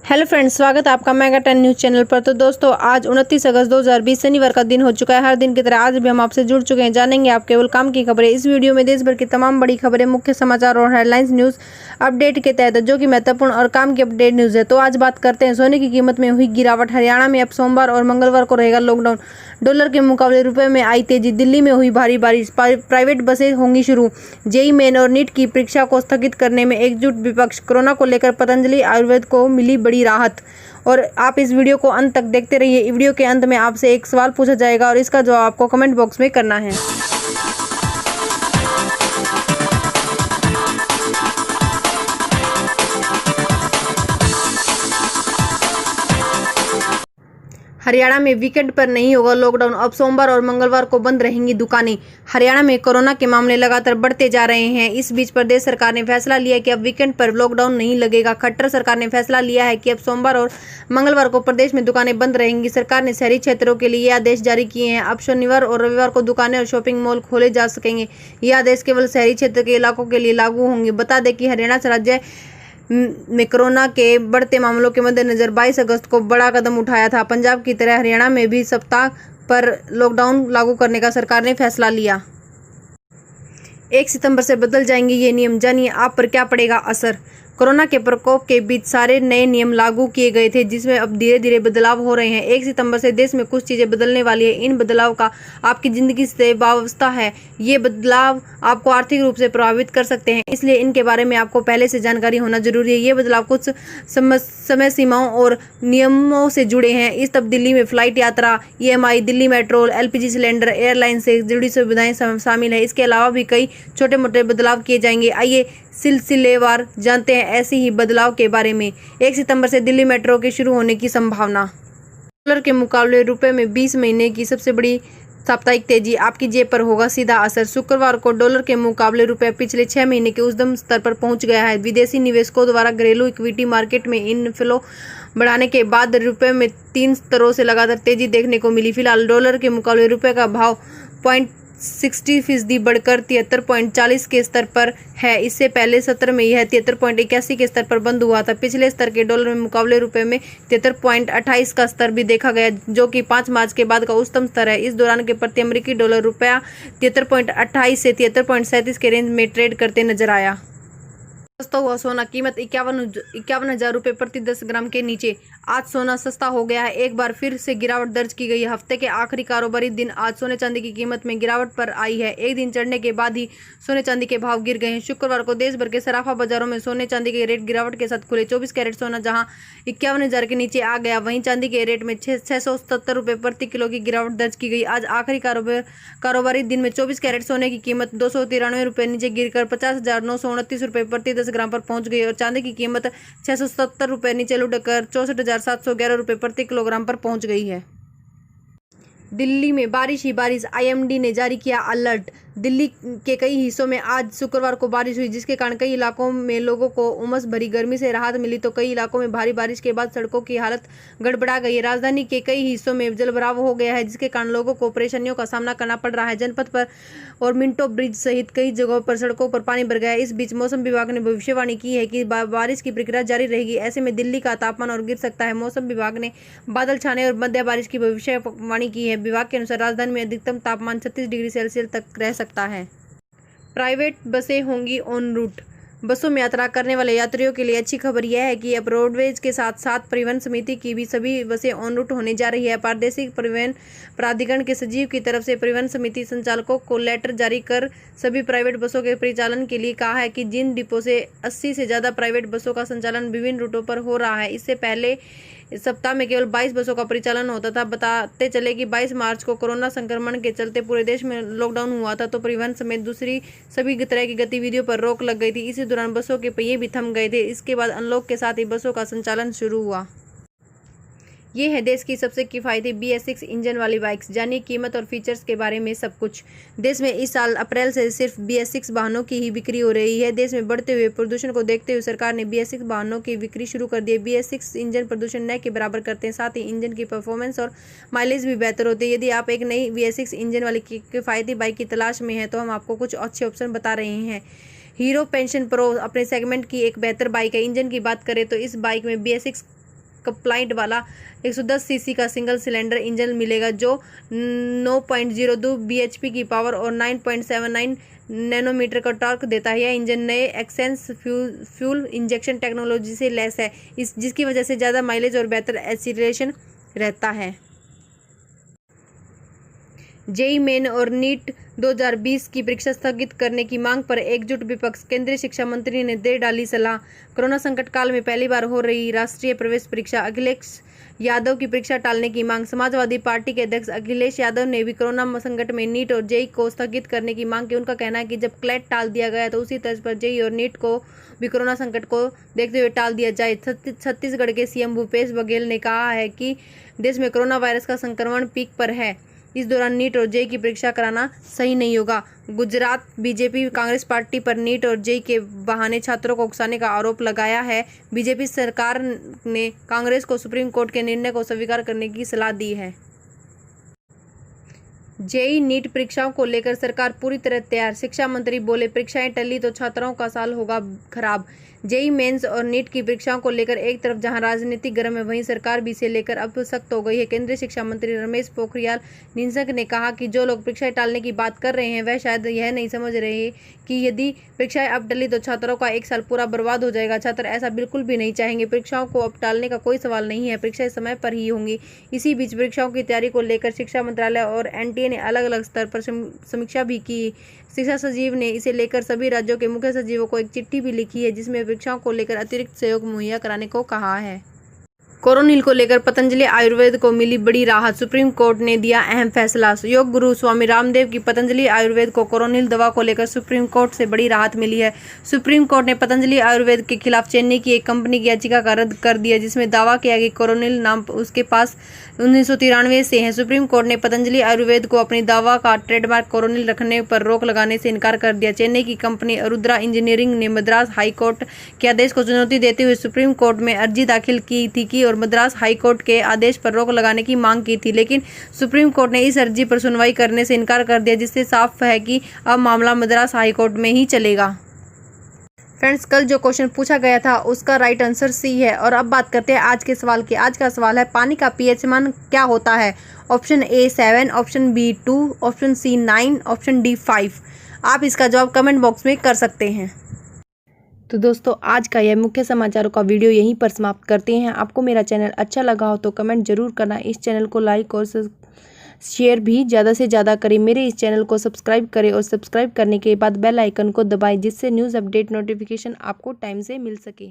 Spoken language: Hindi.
हेलो फ्रेंड्स, स्वागत है आपका मेगा 10 न्यूज़ चैनल पर। तो दोस्तों, आज 29 अगस्त 2020 शनिवार का दिन हो चुका है। हर दिन की तरह आज भी हम आपसे जुड़ चुके हैं। जानेंगे आप केवल काम की खबरें। इस वीडियो में देश भर की तमाम बड़ी खबरें, मुख्य समाचार और हेडलाइंस न्यूज़ अपडेट के तहत जो कि महत्वपूर्ण और काम की अपडेट न्यूज़ है। तो आज बात करते हैं सोने की कीमत में हुई गिरावट। हरियाणा में अब सोमवार और मंगलवार को रहेगा लॉकडाउन। डॉलर के मुकाबले रुपए में आई तेजी। दिल्ली में हुई भारी बारिश। प्राइवेट बसें होंगी शुरू। जेईई मेन और नीट की परीक्षा को स्थगित करने में एकजुट विपक्ष। कोरोना को लेकर पतंजलि आयुर्वेद को मिली बड़ी राहत। और आप इस वीडियो को अंत तक देखते रहिए। वीडियो के अंत में आपसे एक सवाल पूछा जाएगा और इसका जवाब आपको कमेंट बॉक्स में करना है। हरियाणा में वीकेंड पर नहीं होगा लॉकडाउन। अब सोमवार और मंगलवार को बंद रहेंगी दुकानें। हरियाणा में कोरोना के मामले लगातार बढ़ते जा रहे हैं। इस बीच प्रदेश सरकार ने फैसला लिया कि अब वीकेंड पर लॉकडाउन नहीं लगेगा। खट्टर सरकार ने फैसला लिया है कि अब सोमवार और मंगलवार को प्रदेश में दुकानें बंद रहेंगी। सरकार ने शहरी क्षेत्रों के लिए ये आदेश जारी किए हैं। अब शनिवार और रविवार को दुकानें और शॉपिंग मॉल खोले जा सकेंगे। ये आदेश केवल शहरी क्षेत्र के इलाकों के लिए लागू होंगे। बता दें कि हरियाणा राज्य में कोरोना के बढ़ते मामलों के मद्देनजर 22 अगस्त को बड़ा कदम उठाया था। पंजाब की तरह हरियाणा में भी सप्ताह पर लॉकडाउन लागू करने का सरकार ने फैसला लिया। 1 सितंबर से बदल जाएंगे ये नियम। जानिए आप पर क्या पड़ेगा असर। कोरोना के प्रकोप के बीच सारे नए नियम लागू किए गए थे, जिसमें अब धीरे धीरे बदलाव हो रहे हैं। 1 सितंबर से देश में कुछ चीजें बदलने वाली है। इन बदलाव का आपकी जिंदगी से वाबस्ता है। ये बदलाव आपको आर्थिक रूप से प्रभावित कर सकते हैं, इसलिए इनके बारे में आपको पहले से जानकारी होना जरूरी है। ये बदलाव कुछ समय सीमाओं और नियमों से जुड़े हैं। इस तब्दीली में फ्लाइट यात्रा, EMI, Delhi metro, LPG cylinder, airline से जुड़ी सुविधाएं शामिल है। इसके अलावा भी कई छोटे मोटे बदलाव किए जाएंगे। आइए सिलसिलेवार जानते हैं ऐसे ही बदलाव के बारे में। 1 सितंबर से दिल्ली मेट्रो के शुरू होने की संभावना। डॉलर के मुकाबले रुपए में 20 महीने की सबसे बड़ी साप्ताहिक तेजी। आपकी जेब पर होगा सीधा असर। शुक्रवार को डॉलर के मुकाबले रुपए पिछले 6 महीने के उच्चतम स्तर पर पहुंच गया है। विदेशी निवेशकों द्वारा घरेलू इक्विटी मार्केट में इनफ्लो बढ़ाने के बाद रुपए में 3 स्तरों से लगातार तेजी देखने को मिली। फिलहाल डॉलर के मुकाबले रुपए का भाव 0.60% बढ़कर 73.40 के स्तर पर है। इससे पहले सत्र में यह 73.81 के स्तर पर बंद हुआ था। पिछले स्तर के डॉलर में मुकाबले रुपए में 73.28 का स्तर भी देखा गया, जो कि 5 मार्च के बाद का उच्चतम स्तर है। इस दौरान के प्रति अमेरिकी डॉलर रुपया 73.28 से 73.37 के रेंज में ट्रेड करते नजर आया। सस्ता हुआ सोना। कीमत 51,000 रुपये प्रति 10 ग्राम के नीचे। आज सोना सस्ता हो गया है। एक बार फिर से गिरावट दर्ज की गई है। हफ्ते के आखिरी कारोबारी दिन आज सोने चांदी की कीमत में गिरावट पर आई है। एक दिन चढ़ने के बाद ही सोने चांदी के भाव गिर गए हैं। शुक्रवार को देश भर के सराफा बाजारों में सोने चांदी के रेट गिरावट के साथ खुले। 24 कैरेट सोना जहां 51,000 के नीचे आ गया, वहीं चांदी के रेट में 677 रुपये प्रति किलो की गिरावट दर्ज की गई। आज आखिरी कारोबारी दिन में 24 कैरेट सोने की कीमत 293 रुपये नीचे गिरकर 50,929 रुपये प्रति 10 ग्राम पर पहुंच गई और चांदी की कीमत 670 रुपये नीचे लुढ़कर 64,711 रुपये प्रति किलोग्राम पर पहुंच गई है। दिल्ली में बारिश ही बारिश। IMD ने जारी किया अलर्ट। दिल्ली के कई हिस्सों में आज शुक्रवार को बारिश हुई, जिसके कारण कई इलाकों में लोगों को उमस भरी गर्मी से राहत मिली, तो कई इलाकों में भारी बारिश के बाद सड़कों की हालत गड़बड़ा गई है। राजधानी के कई हिस्सों में जलभराव हो गया है, जिसके कारण लोगों को परेशानियों का सामना करना पड़ रहा है। जनपद पर और मिंटो ब्रिज सहित कई जगहों पर सड़कों पर पानी भर गया है। इस बीच मौसम विभाग ने भविष्यवाणी की है कि बारिश की प्रक्रिया जारी रहेगी। ऐसे में दिल्ली का तापमान और गिर सकता है। मौसम विभाग ने बादल छाने और मध्य बारिश की भविष्यवाणी की है। विभाग के अनुसार राजधानी में अधिकतम तापमान 36 डिग्री सेल्सियस तक रह सकता है। प्राइवेट बसें होंगी ऑन रूट। बसों में यात्रा करने वाले यात्रियों के लिए अच्छी खबर यह है कि अब रोडवेज के साथ साथ परिवहन समिति की भी सभी बसें ऑन रूट होने जा रही है। प्रादेशिक परिवहन प्राधिकरण के सचिव की तरफ से परिवहन समिति संचालकों को लेटर जारी कर सभी प्राइवेट बसों के परिचालन के लिए कहा है कि जिन डिपो से 80 से ज़्यादा प्राइवेट बसों का संचालन विभिन्न रूटों पर हो रहा है, इससे पहले सप्ताह में केवल 22 बसों का परिचालन होता था। बताते चले कि 22 मार्च को कोरोना संक्रमण के चलते पूरे देश में लॉकडाउन हुआ था, तो परिवहन समेत दूसरी सभी तरह की गतिविधियों पर रोक लग गई थी। इसी दौरान बसों के पहिए भी थम गए थे। इसके बाद अनलॉक के साथ ही बसों का संचालन शुरू हुआ। ये है देश की सबसे किफ़ायती BS6 इंजन वाली बाइक्स। जानिए कीमत और फीचर्स के बारे में सब कुछ। देश में इस साल अप्रैल से सिर्फ BS6 वाहनों की ही बिक्री हो रही है। देश में बढ़ते हुए प्रदूषण को देखते हुए सरकार ने BS6 वाहनों की बिक्री शुरू कर दी है। BS6 इंजन प्रदूषण न के बराबर करते हैं, साथ ही इंजन की परफॉर्मेंस और माइलेज भी बेहतर होती है। यदि आप एक नई BS6 इंजन वाली किफ़ायती बाइक की तलाश में हैं, तो हम आपको कुछ अच्छे ऑप्शन बता रहे हैं। हीरो पैशन प्रो अपने सेगमेंट की एक बेहतर बाइक है। इंजन की बात करें तो इस बाइक में BS6 कंप्लाइंट वाला 110 सीसी का सिंगल सिलेंडर इंजन मिलेगा जो 9.02 bhp की पावर और 9.79 नैनोमीटर का टॉर्क देता है। यह इंजन नए एक्सेंस फ्यूल इंजेक्शन टेक्नोलॉजी से लैस है, जिसकी वजह से ज़्यादा माइलेज और बेहतर एक्सीलरेशन रहता है। जेईई मेन और नीट 2020 की परीक्षा स्थगित करने की मांग पर एकजुट विपक्ष। केंद्रीय शिक्षा मंत्री ने दे डाली सलाह। कोरोना संकट काल में पहली बार हो रही राष्ट्रीय प्रवेश परीक्षा, अखिलेश यादव की परीक्षा टालने की मांग। समाजवादी पार्टी के अध्यक्ष अखिलेश यादव ने भी कोरोना संकट में नीट और जेईई को स्थगित करने की मांग की। उनका कहना है कि जब क्लैट टाल दिया गया तो उसी तर्ज पर जेईई और नीट को भी कोरोना संकट को देखते हुए टाल दिया जाए। छत्तीसगढ़ के सीएम भूपेश बघेल ने कहा है कि देश में कोरोना वायरस का संक्रमण पीक पर है, इस दौरान नीट और जेईई की परीक्षा कराना सही नहीं होगा। गुजरात बीजेपी कांग्रेस पार्टी पर नीट और जेईई के बहाने छात्रों को उकसाने का आरोप लगाया है। बीजेपी सरकार ने कांग्रेस को सुप्रीम कोर्ट के निर्णय को स्वीकार करने की सलाह दी है। जेईई नीट परीक्षाओं को लेकर सरकार पूरी तरह तैयार। शिक्षा मंत्री बोले, परीक्षाएं टली तो छात्रों का साल होगा खराब। जेईई मेंस और नीट की परीक्षाओं को लेकर एक तरफ जहां राजनीति गर्म है, वहीं सरकार भी इसे लेकर अब सख्त हो गई है। केंद्रीय शिक्षा मंत्री रमेश पोखरियाल निशंक ने कहा कि जो लोग परीक्षाएं टालने की बात कर रहे हैं वह शायद यह नहीं समझ रहे कि यदि परीक्षाएं अब टली तो छात्रों का एक साल पूरा बर्बाद हो जाएगा। छात्र ऐसा बिल्कुल भी नहीं चाहेंगे। परीक्षाओं को अब टालने का कोई सवाल नहीं है, परीक्षाएं समय पर ही होंगी। इसी बीच परीक्षाओं की तैयारी को लेकर शिक्षा मंत्रालय और एनटीए ने अलग अलग स्तर पर समीक्षा भी की। शिक्षा सचिव ने इसे लेकर सभी राज्यों के मुख्य सचिवों को एक चिट्ठी भी लिखी है, जिसमें परीक्षाओं को लेकर अतिरिक्त सहयोग मुहैया कराने को कहा है। कोरोनिल को लेकर पतंजलि आयुर्वेद को मिली बड़ी राहत। सुप्रीम कोर्ट ने दिया अहम फैसला। योग गुरु स्वामी रामदेव की पतंजलि आयुर्वेद को कोरोनिल दवा को लेकर सुप्रीम कोर्ट से बड़ी राहत मिली है। सुप्रीम कोर्ट ने पतंजलि आयुर्वेद के खिलाफ चेन्नई की एक कंपनी की याचिका का रद्द कर दिया, जिसमें दावा किया कि कोरोनिल नाम उसके पास 1993 से है। सुप्रीम कोर्ट ने पतंजलि आयुर्वेद को अपनी दवा का ट्रेडमार्क कोरोनिल रखने पर रोक लगाने से इनकार कर दिया। चेन्नई की कंपनी अरुद्रा इंजीनियरिंग ने मद्रास हाईकोर्ट के आदेश को चुनौती देते हुए सुप्रीम कोर्ट में अर्जी दाखिल की थी और मद्रास हाईकोर्ट के आदेश पर रोक लगाने की मांग की थी, लेकिन सुप्रीम कोर्ट ने इस अर्जी पर सुनवाई करने से इनकार कर दिया, जिससे साफ है कि अब मामला मद्रास हाईकोर्ट में ही चलेगा। फ्रेंड्स, कल जो क्वेश्चन पूछा गया था उसका राइट आंसर सी है। और अब बात करते हैं आज के सवाल की। आज का सवाल है, पानी का पीएच मान क्या होता है? Option A 7, option B 2, option C 9, option D 5। आप इसका जवाब कमेंट बॉक्स में कर सकते हैं। तो दोस्तों, आज का यह मुख्य समाचारों का वीडियो यहीं पर समाप्त करते हैं। आपको मेरा चैनल अच्छा लगा हो तो कमेंट जरूर करना। इस चैनल को लाइक और शेयर भी ज़्यादा से ज़्यादा करें। मेरे इस चैनल को सब्सक्राइब करें और सब्सक्राइब करने के बाद बेल आइकन को दबाएं, जिससे न्यूज़ अपडेट नोटिफिकेशन आपको टाइम से मिल सके।